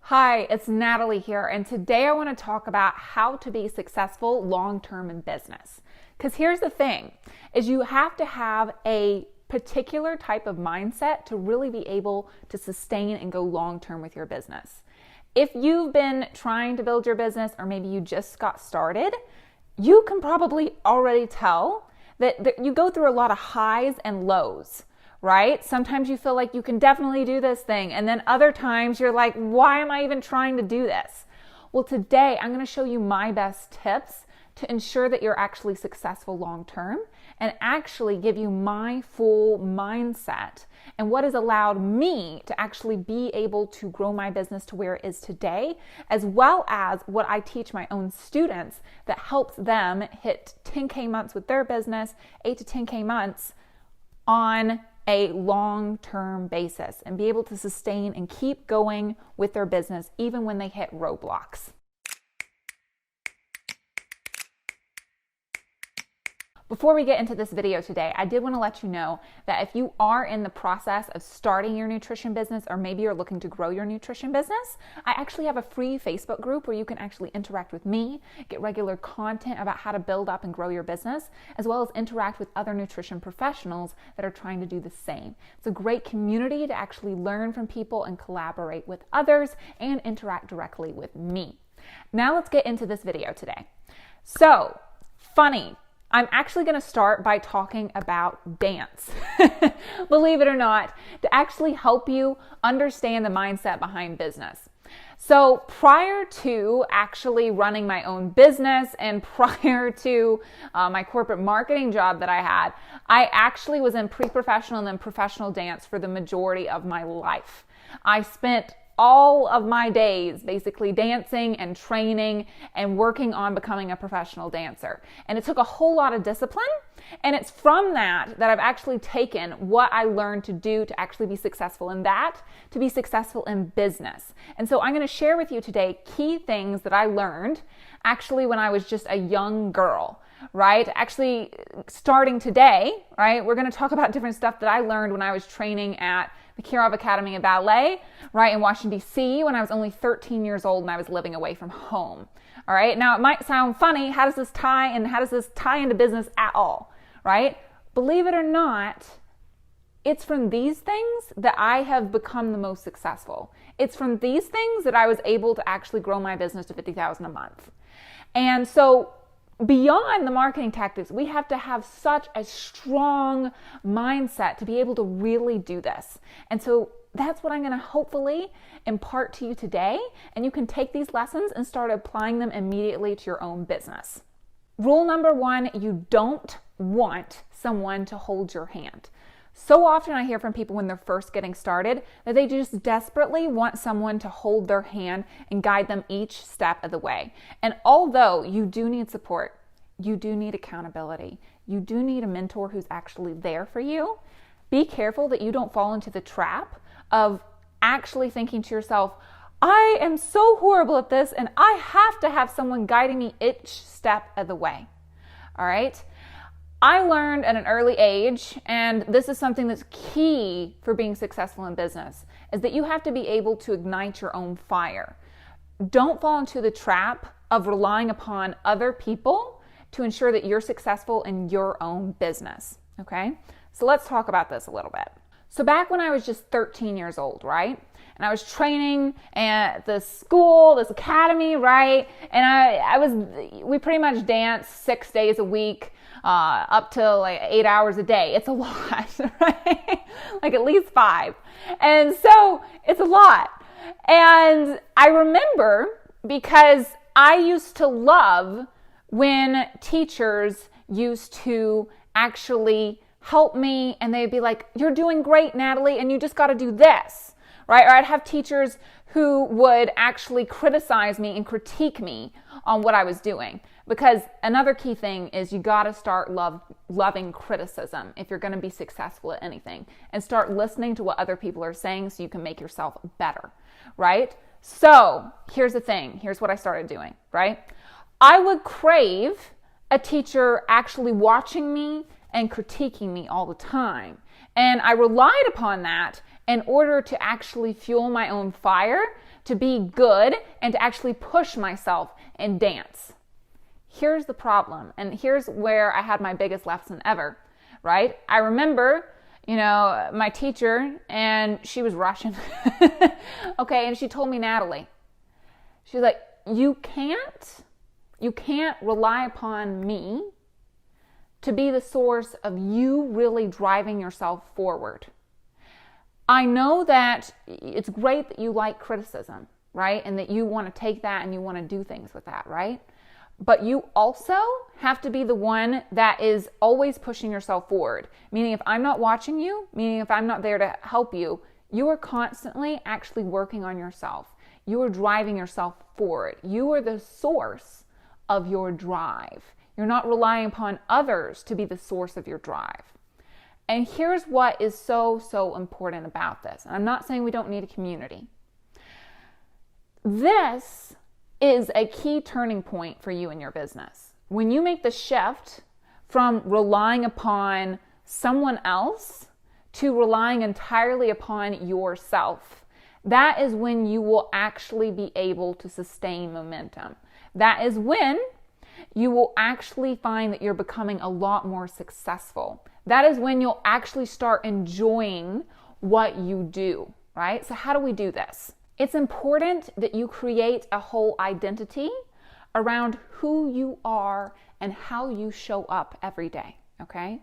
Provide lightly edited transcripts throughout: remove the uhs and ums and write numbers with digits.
Hi, it's Natalie here, and today I want to talk about how to be successful long-term in business. Because here's the thing, is you have to have a particular type of mindset to really be able to sustain and go long-term with your business. If you've been trying to build your business, or maybe you just got started, you can probably already tell that you go through a lot of highs and lows. Right? Sometimes you feel like you can definitely do this thing. And then other times you're like, why am I even trying to do this? Well, today I'm going to show you my best tips to ensure that you're actually successful long term and actually give you my full mindset and what has allowed me to actually be able to grow my business to where it is today, as well as what I teach my own students that helps them hit 10K months with their business, 8 to 10K months on a long-term basis and be able to sustain and keep going with their business even when they hit roadblocks. Before we get into this video today, I did want to let you know that if you are in the process of starting your nutrition business, or maybe you're looking to grow your nutrition business, I actually have a free Facebook group where you can actually interact with me, get regular content about how to build up and grow your business, as well as interact with other nutrition professionals that are trying to do the same. It's a great community to actually learn from people and collaborate with others and interact directly with me. Now let's get into this video today. So, funny. I'm actually going to start by talking about dance, believe it or not, to actually help you understand the mindset behind business. So prior to actually running my own business and prior to my corporate marketing job that I had, I actually was in pre-professional and then professional dance for the majority of my life. I spent all of my days basically dancing and training and working on becoming a professional dancer. And it took a whole lot of discipline. And it's from that I've actually taken what I learned to do to actually be successful in that, to be successful in business. And so I'm going to share with you today key things that I learned actually when I was just a young girl. Right? Actually, starting today, right? We're going to talk about different stuff that I learned when I was training at the Kirov Academy of Ballet, right, in Washington, D.C. when I was only 13 years old and I was living away from home. All right? Now, it might sound funny. How does this tie into business at all? Right? Believe it or not, it's from these things that I have become the most successful. It's from these things that I was able to actually grow my business to $50,000 a month. And so, beyond the marketing tactics, we have to have such a strong mindset to be able to really do this. And so that's what I'm going to hopefully impart to you today. And you can take these lessons and start applying them immediately to your own business. Rule number 1, you don't want someone to hold your hand. So often I hear from people when they're first getting started that they just desperately want someone to hold their hand and guide them each step of the way. And although you do need support, you do need accountability, you do need a mentor who's actually there for you, be careful that you don't fall into the trap of actually thinking to yourself, I am so horrible at this and I have to have someone guiding me each step of the way. All right? I learned at an early age, and this is something that's key for being successful in business, is that you have to be able to ignite your own fire. Don't fall into the trap of relying upon other people to ensure that you're successful in your own business, okay? So let's talk about this a little bit. So back when I was just 13 years old, right? And I was training at this school, this academy, right? And we pretty much danced 6 days a week, up to like 8 hours a day. It's a lot, right? Like at least 5. And so it's a lot. And I remember because I used to love when teachers used to actually help me and they'd be like, you're doing great, Natalie, and you just got to do this, right? Or I'd have teachers who would actually criticize me and critique me on what I was doing. Because another key thing is you got to start loving criticism if you're going to be successful at anything, and start listening to what other people are saying so you can make yourself better, right? So here's the thing. Here's what I started doing, right? I would crave a teacher actually watching me and critiquing me all the time. And I relied upon that in order to actually fuel my own fire to be good and to actually push myself and dance. Here's the problem, and here's where I had my biggest lesson ever, right? I remember, my teacher, and she was Russian, okay, and she told me, Natalie, she's like, you can't rely upon me to be the source of you really driving yourself forward. I know that it's great that you like criticism, right? And that you want to take that and you want to do things with that, right? But you also have to be the one that is always pushing yourself forward. Meaning if I'm not watching you, meaning if I'm not there to help you, you are constantly actually working on yourself. You are driving yourself forward. You are the source of your drive. You're not relying upon others to be the source of your drive. And here's what is so important about this. And I'm not saying we don't need a community. This is a key turning point for you in your business. When you make the shift from relying upon someone else to relying entirely upon yourself, that is when you will actually be able to sustain momentum. That is when you will actually find that you're becoming a lot more successful. That is when you'll actually start enjoying what you do, right? So how do we do this? It's important that you create a whole identity around who you are and how you show up every day, okay?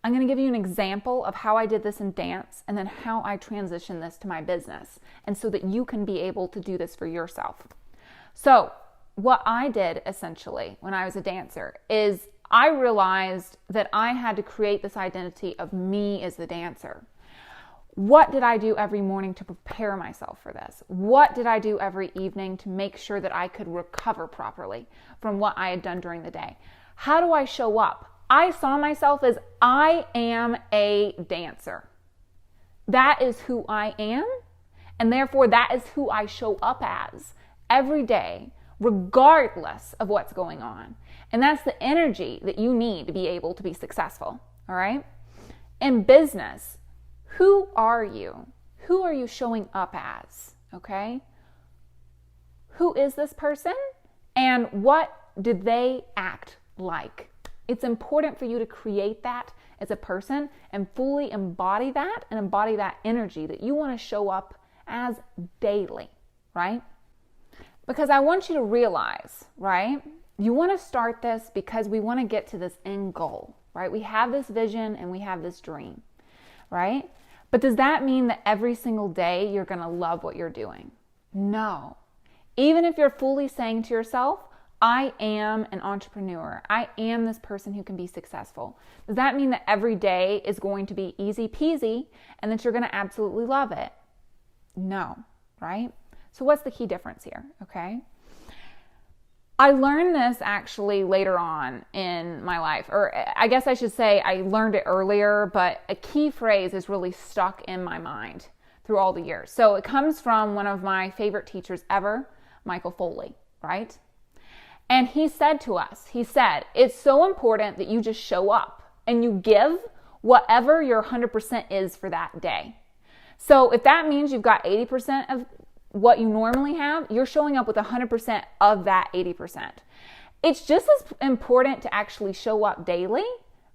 I'm going to give you an example of how I did this in dance and then how I transitioned this to my business, and so that you can be able to do this for yourself. So what I did essentially when I was a dancer is I realized that I had to create this identity of me as the dancer. What did I do every morning to prepare myself for this? What did I do every evening to make sure that I could recover properly from what I had done during the day? How do I show up? I saw myself as I am a dancer. That is who I am, and therefore that is who I show up as every day, regardless of what's going on. And that's the energy that you need to be able to be successful, all right? In business, who are you? Who are you showing up as, okay? Who is this person, and what do they act like? It's important for you to create that as a person and fully embody that and embody that energy that you want to show up as daily, right? Because I want you to realize, right? You want to start this because we want to get to this end goal, right? We have this vision and we have this dream, right? But does that mean that every single day you're going to love what you're doing? No. Even if you're fully saying to yourself, I am an entrepreneur. I am this person who can be successful. Does that mean that every day is going to be easy peasy and that you're going to absolutely love it? No, right? So what's the key difference here, okay? I learned this actually later on in my life, or I guess I should say I learned it earlier, but a key phrase is really stuck in my mind through all the years. So it comes from one of my favorite teachers ever, Michael Foley, right? And he said to us, it's so important that you just show up and you give whatever your 100% is for that day. So if that means you've got 80% of what you normally have, you're showing up with 100% of that 80%. It's just as important to actually show up daily,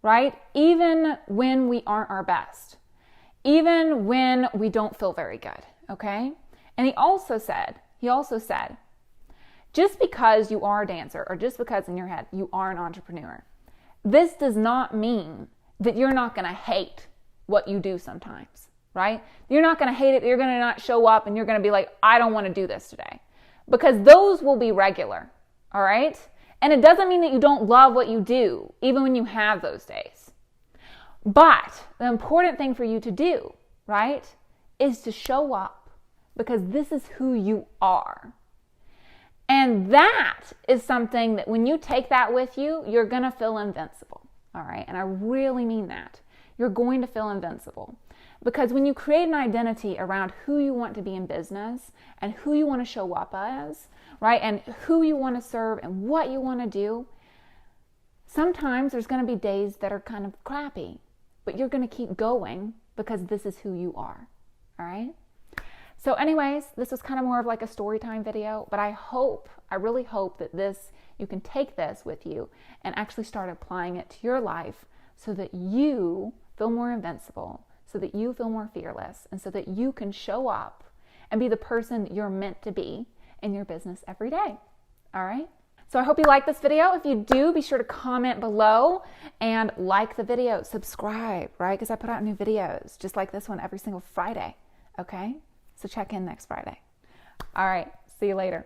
right? Even when we aren't our best, even when we don't feel very good, okay? And he also said, just because you are a dancer or just because in your head you are an entrepreneur, this does not mean that you're not going to hate what you do sometimes. Right? You're not going to hate it. You're going to not show up and you're going to be like, I don't want to do this today. Because those will be regular. All right? And it doesn't mean that you don't love what you do, even when you have those days. But the important thing for you to do, right, is to show up because this is who you are. And that is something that when you take that with you, you're going to feel invincible. All right? And I really mean that. You're going to feel invincible. Because when you create an identity around who you want to be in business and who you want to show up as, right, and who you want to serve and what you want to do, sometimes there's going to be days that are kind of crappy, but you're going to keep going because this is who you are, all right? So anyways, this was kind of more of like a story time video, but I really hope that you can take this with you and actually start applying it to your life so that you feel more invincible, so that you feel more fearless, and so that you can show up and be the person you're meant to be in your business every day. All right? So I hope you like this video. If you do, be sure to comment below and like the video, subscribe, right? Because I put out new videos just like this one every single Friday, okay? So check in next Friday. All right, see you later.